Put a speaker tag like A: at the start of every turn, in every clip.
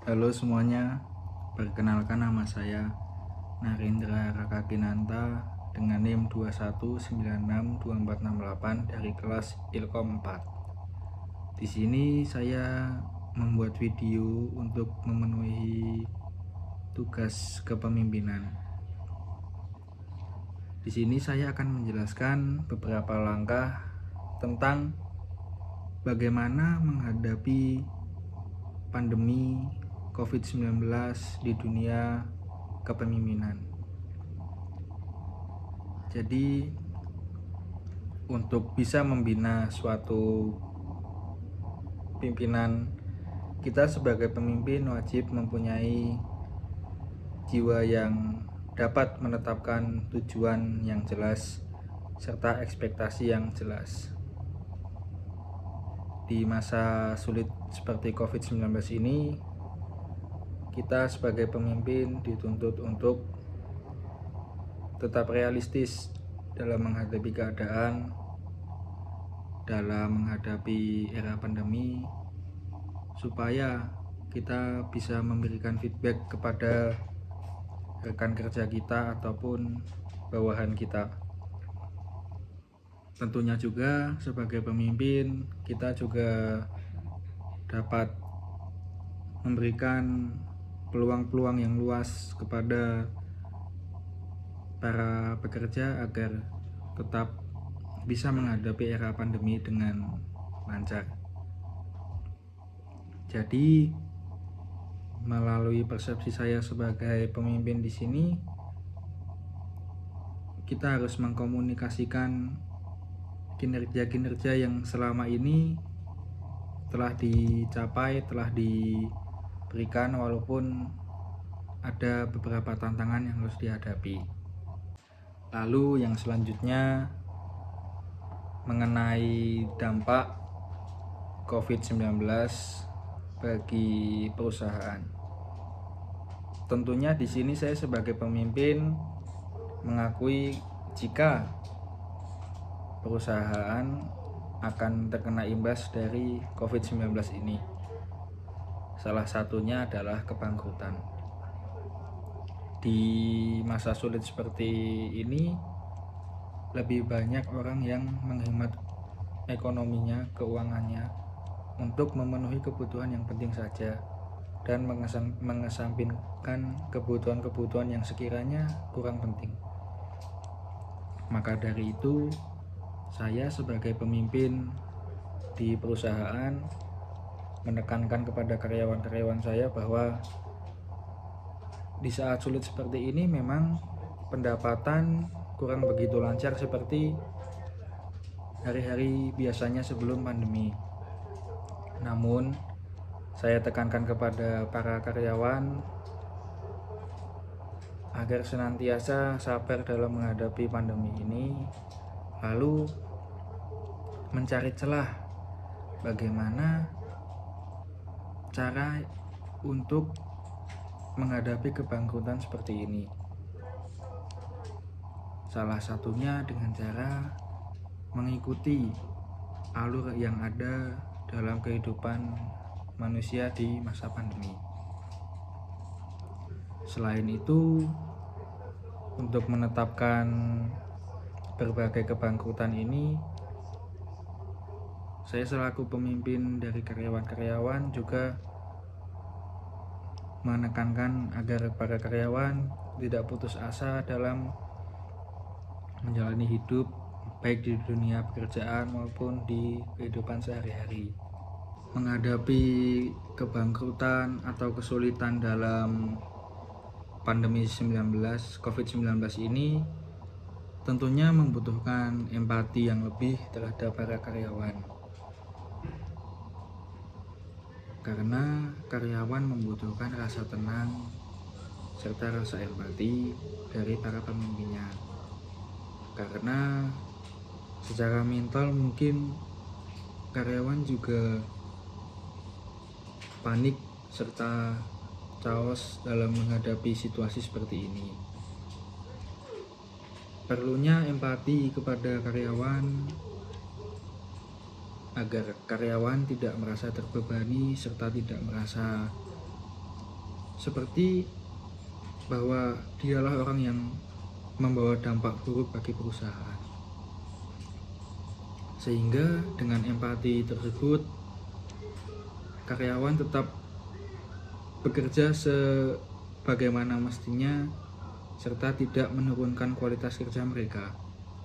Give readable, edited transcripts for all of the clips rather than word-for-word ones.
A: Halo semuanya, perkenalkan nama saya Narendra Rakakinanta dengan NIM 21962468 dari kelas Ilkom 4. Di sini saya membuat video untuk memenuhi tugas kepemimpinan. Di sini saya akan menjelaskan beberapa langkah tentang bagaimana menghadapi pandemi COVID-19 di dunia kepemimpinan. Jadi untuk bisa membina suatu pimpinan, kita sebagai pemimpin wajib mempunyai jiwa yang dapat menetapkan tujuan yang jelas serta ekspektasi yang jelas. Di masa sulit seperti COVID-19 ini, kita sebagai pemimpin dituntut untuk tetap realistis dalam menghadapi keadaan, dalam menghadapi era pandemi, supaya kita bisa memberikan feedback kepada rekan kerja kita ataupun bawahan kita. Tentunya juga sebagai pemimpin kita juga dapat memberikan peluang-peluang yang luas kepada para pekerja agar tetap bisa menghadapi era pandemi dengan lancar. Jadi melalui persepsi saya sebagai pemimpin di sini, kita harus mengkomunikasikan kinerja-kinerja yang selama ini telah dicapai, telah diberikan, walaupun ada beberapa tantangan yang harus dihadapi. Lalu yang selanjutnya mengenai dampak COVID-19 bagi perusahaan. Tentunya di sini saya sebagai pemimpin mengakui jika perusahaan akan terkena imbas dari COVID-19 ini. Salah satunya adalah kebangkrutan. Di masa sulit seperti ini, lebih banyak orang yang menghemat ekonominya, keuangannya untuk memenuhi kebutuhan yang penting saja dan mengesampingkan kebutuhan-kebutuhan yang sekiranya kurang penting. Maka dari itu, saya sebagai pemimpin di perusahaan menekankan kepada karyawan-karyawan saya bahwa di saat sulit seperti ini memang pendapatan kurang begitu lancar seperti hari-hari biasanya sebelum pandemi. Namun saya tekankan kepada para karyawan agar senantiasa sabar dalam menghadapi pandemi ini, lalu mencari celah bagaimana cara untuk menghadapi kebangkrutan seperti ini. Salah satunya dengan cara mengikuti alur yang ada dalam kehidupan manusia di masa pandemi. Selain itu, untuk menetapkan berbagai kebangkrutan ini, saya selaku pemimpin dari karyawan-karyawan juga menekankan agar para karyawan tidak putus asa dalam menjalani hidup baik di dunia pekerjaan maupun di kehidupan sehari-hari. Menghadapi kebangkrutan atau kesulitan dalam pandemi COVID-19 ini tentunya membutuhkan empati yang lebih terhadap para karyawan. Karena karyawan membutuhkan rasa tenang serta rasa empati dari para pemimpinnya. Karena secara mental mungkin karyawan juga panik serta chaos dalam menghadapi situasi seperti ini. Perlunya empati kepada karyawan agar karyawan tidak merasa terbebani serta tidak merasa seperti bahwa dialah orang yang membawa dampak buruk bagi perusahaan. Sehingga dengan empati tersebut, karyawan tetap bekerja sebagaimana mestinya serta tidak menurunkan kualitas kerja mereka,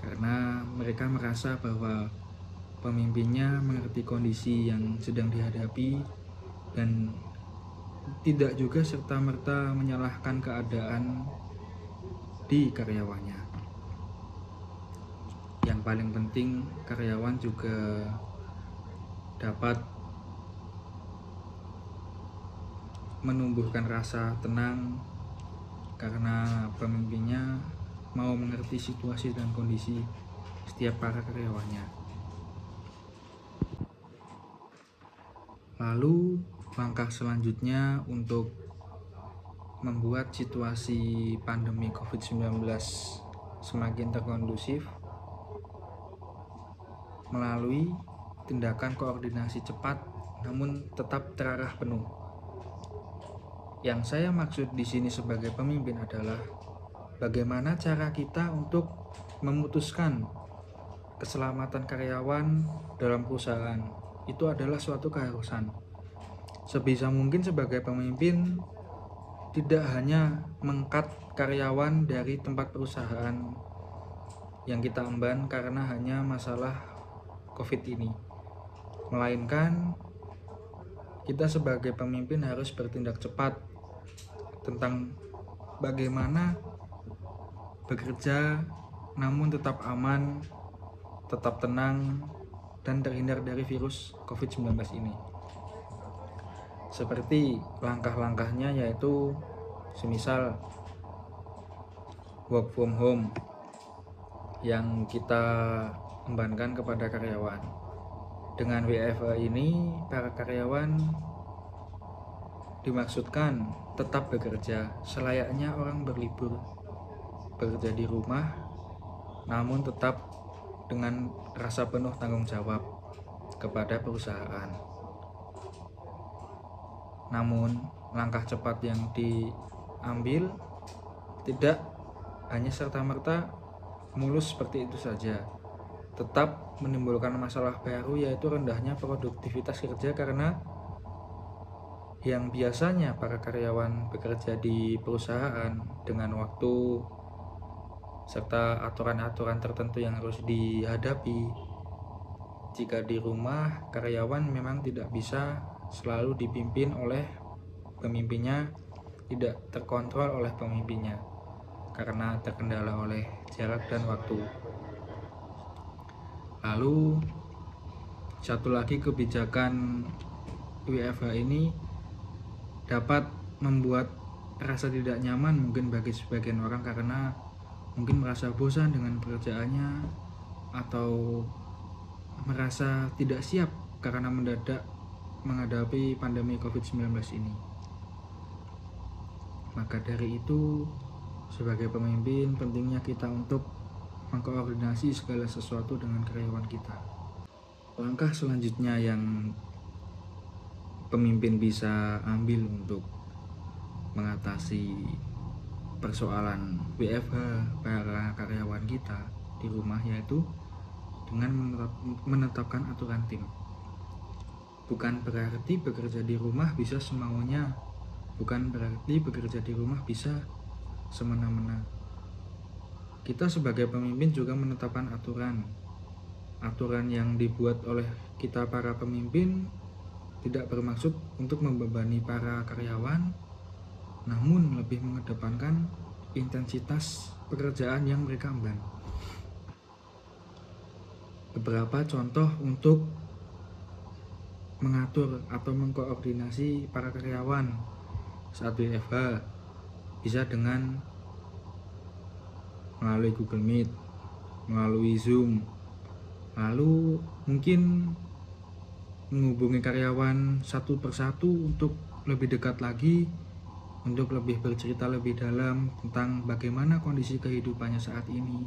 A: karena mereka merasa bahwa pemimpinnya mengerti kondisi yang sedang dihadapi dan tidak juga serta-merta menyalahkan keadaan di karyawannya. Yang paling penting, karyawan juga dapat menumbuhkan rasa tenang karena pemimpinnya mau mengerti situasi dan kondisi setiap para karyawannya. Lalu langkah selanjutnya untuk membuat situasi pandemi COVID-19 semakin terkondusif melalui tindakan koordinasi cepat namun tetap terarah penuh. Yang saya maksud di sini sebagai pemimpin adalah bagaimana cara kita untuk memutuskan keselamatan karyawan dalam perusahaan. Itu adalah suatu keharusan. Sebisa mungkin sebagai pemimpin tidak hanya mengkat karyawan dari tempat perusahaan yang kita emban karena hanya masalah COVID ini, melainkan kita sebagai pemimpin harus bertindak cepat tentang bagaimana bekerja namun tetap aman, tetap tenang, dan terhindar dari virus COVID-19 ini. Seperti langkah-langkahnya yaitu semisal work from home yang kita embankan kepada karyawan. Dengan WFH ini, para karyawan dimaksudkan tetap bekerja selayaknya orang berlibur, bekerja di rumah, namun tetap dengan rasa penuh tanggung jawab kepada perusahaan. Namun, langkah cepat yang diambil tidak hanya serta-merta mulus seperti itu saja. Tetap menimbulkan masalah baru, yaitu rendahnya produktivitas kerja karena yang biasanya para karyawan bekerja di perusahaan dengan waktu serta aturan-aturan tertentu yang harus dihadapi. Jika di rumah, karyawan memang tidak bisa selalu dipimpin oleh pemimpinnya, tidak terkontrol oleh pemimpinnya karena terkendala oleh jarak dan waktu. Lalu satu lagi, kebijakan WFH ini dapat membuat rasa tidak nyaman mungkin bagi sebagian orang karena mungkin merasa bosan dengan pekerjaannya atau merasa tidak siap karena mendadak menghadapi pandemi COVID-19 ini. Maka dari itu, sebagai pemimpin pentingnya kita untuk mengkoordinasi segala sesuatu dengan karyawan kita. Langkah selanjutnya yang pemimpin bisa ambil untuk mengatasi persoalan WFH para karyawan kita di rumah yaitu dengan menetapkan aturan tim. Bukan berarti bekerja di rumah bisa semaunya, bukan berarti bekerja di rumah bisa semena-mena. Kita sebagai pemimpin juga menetapkan aturan yang dibuat oleh kita para pemimpin tidak bermaksud untuk membebani para karyawan, namun lebih mengedepankan intensitas pekerjaan yang mereka emban. Beberapa contoh untuk mengatur atau mengkoordinasi para karyawan saat WFH bisa dengan melalui Google Meet, melalui Zoom, lalu mungkin menghubungi karyawan satu persatu untuk lebih dekat lagi, untuk lebih bercerita lebih dalam tentang bagaimana kondisi kehidupannya saat ini,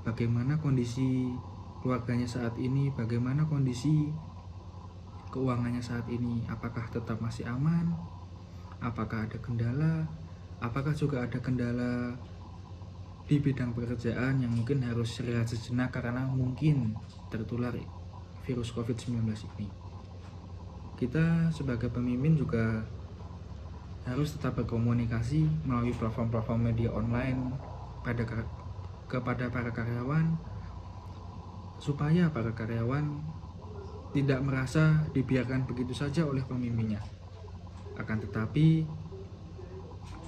A: bagaimana kondisi keluarganya saat ini, bagaimana kondisi keuangannya saat ini, apakah tetap masih aman apakah ada kendala, apakah juga ada kendala di bidang pekerjaan yang mungkin harus rehat sejenak karena mungkin tertular virus COVID-19 ini. Kita sebagai pemimpin juga harus tetap berkomunikasi melalui platform-platform media online kepada para karyawan, supaya para karyawan tidak merasa dibiarkan begitu saja oleh pemimpinnya. Akan tetapi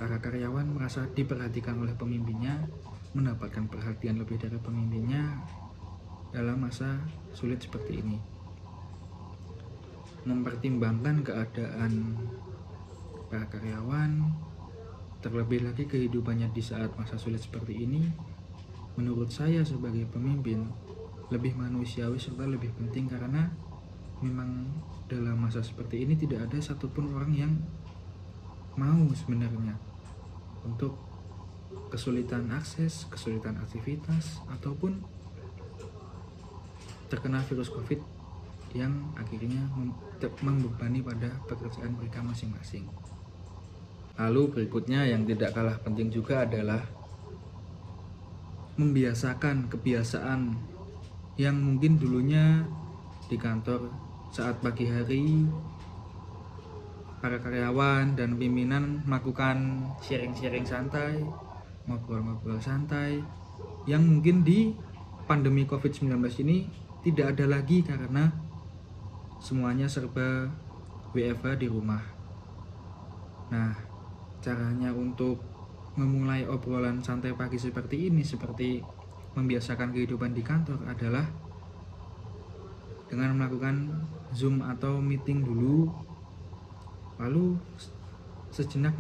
A: para karyawan merasa diperhatikan oleh pemimpinnya, mendapatkan perhatian lebih dari pemimpinnya dalam masa sulit seperti ini. Mempertimbangkan keadaan para karyawan, terlebih lagi kehidupannya di saat masa sulit seperti ini, menurut saya sebagai pemimpin lebih manusiawi serta lebih penting, karena memang dalam masa seperti ini tidak ada satupun orang yang mau sebenarnya untuk kesulitan akses, kesulitan aktivitas, ataupun terkena virus COVID yang akhirnya membebani pada pekerjaan mereka masing-masing. Lalu berikutnya yang tidak kalah penting juga adalah membiasakan kebiasaan yang mungkin dulunya di kantor saat pagi hari para karyawan dan pimpinan melakukan sharing-sharing santai, ngobrol-ngobrol santai, yang mungkin di pandemi COVID-19 ini tidak ada lagi karena semuanya serba WFH di rumah. Nah, caranya untuk memulai obrolan santai pagi seperti ini, seperti membiasakan kehidupan di kantor, adalah dengan melakukan Zoom atau meeting dulu, lalu sejenak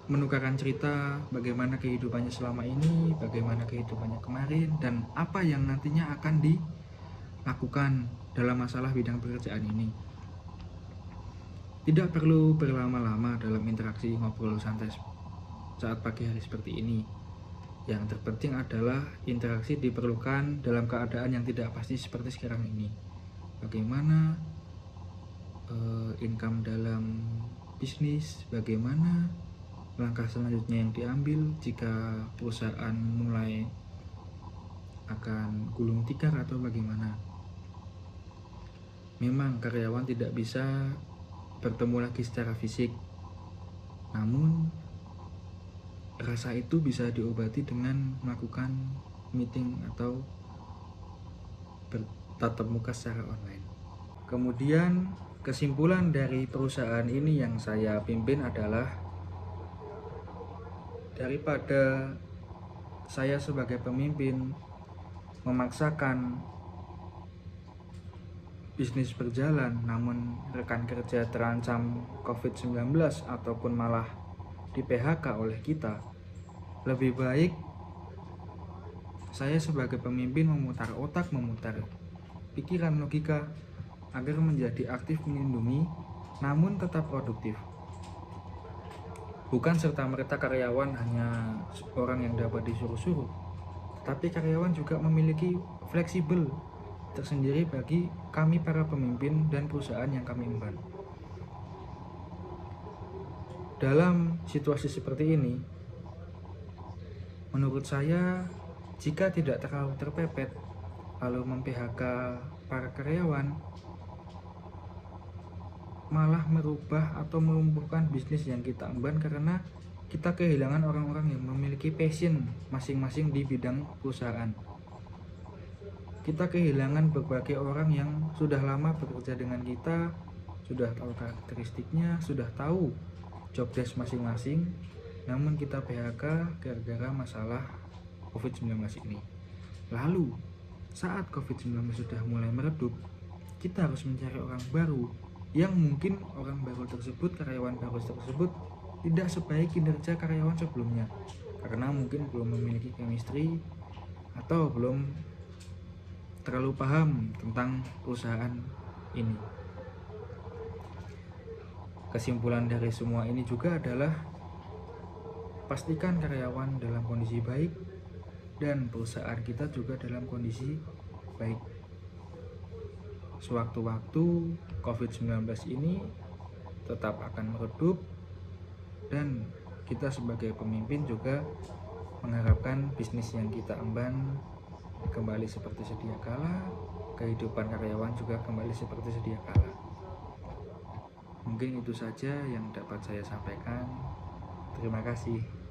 A: menukarkan cerita bagaimana kehidupannya selama ini, bagaimana kehidupannya kemarin, dan apa yang nantinya akan dilakukan dalam masalah bidang pekerjaan ini. Tidak perlu berlama-lama dalam interaksi ngobrol santai saat pagi hari seperti ini. Yang terpenting adalah interaksi diperlukan dalam keadaan yang tidak pasti seperti sekarang ini. Bagaimana income dalam bisnis, bagaimana langkah selanjutnya yang diambil jika perusahaan mulai akan gulung tikar atau bagaimana. Memang karyawan tidak bisa bertemu lagi secara fisik, namun rasa itu bisa diobati dengan melakukan meeting atau bertatap muka secara online. Kemudian kesimpulan dari perusahaan ini yang saya pimpin adalah, daripada saya sebagai pemimpin memaksakan bisnis berjalan namun rekan kerja terancam COVID-19 ataupun malah di PHK oleh kita, lebih baik saya sebagai pemimpin memutar otak, memutar pikiran logika agar menjadi aktif melindungi namun tetap produktif. Bukan serta-merta karyawan hanya orang yang dapat disuruh-suruh, tapi karyawan juga memiliki fleksibel tersendiri bagi kami para pemimpin dan perusahaan yang kami emban. Dalam situasi seperti ini, menurut saya, jika tidak terlalu terpepet lalu mem-PHK para karyawan, malah merubah atau melumpuhkan bisnis yang kita emban, karena kita kehilangan orang-orang yang memiliki passion masing-masing di bidang perusahaan. Kita kehilangan berbagai orang yang sudah lama bekerja dengan kita, sudah tahu karakteristiknya, sudah tahu job desk masing-masing, namun kita PHK gara-gara masalah COVID-19 ini. Lalu, saat COVID-19 sudah mulai meredup, kita harus mencari orang baru, yang mungkin orang baru tersebut, karyawan baru tersebut tidak sebaik kinerja karyawan sebelumnya, karena mungkin belum memiliki chemistry atau belum terlalu paham tentang perusahaan ini. Kesimpulan dari semua ini juga adalah pastikan karyawan dalam kondisi baik dan perusahaan kita juga dalam kondisi baik. Sewaktu-waktu COVID-19 ini tetap akan meredup, dan kita sebagai pemimpin juga mengharapkan bisnis yang kita emban kembali seperti sedia kala, kehidupan karyawan juga kembali seperti sedia kala. Mungkin itu saja yang dapat saya sampaikan. Terima kasih.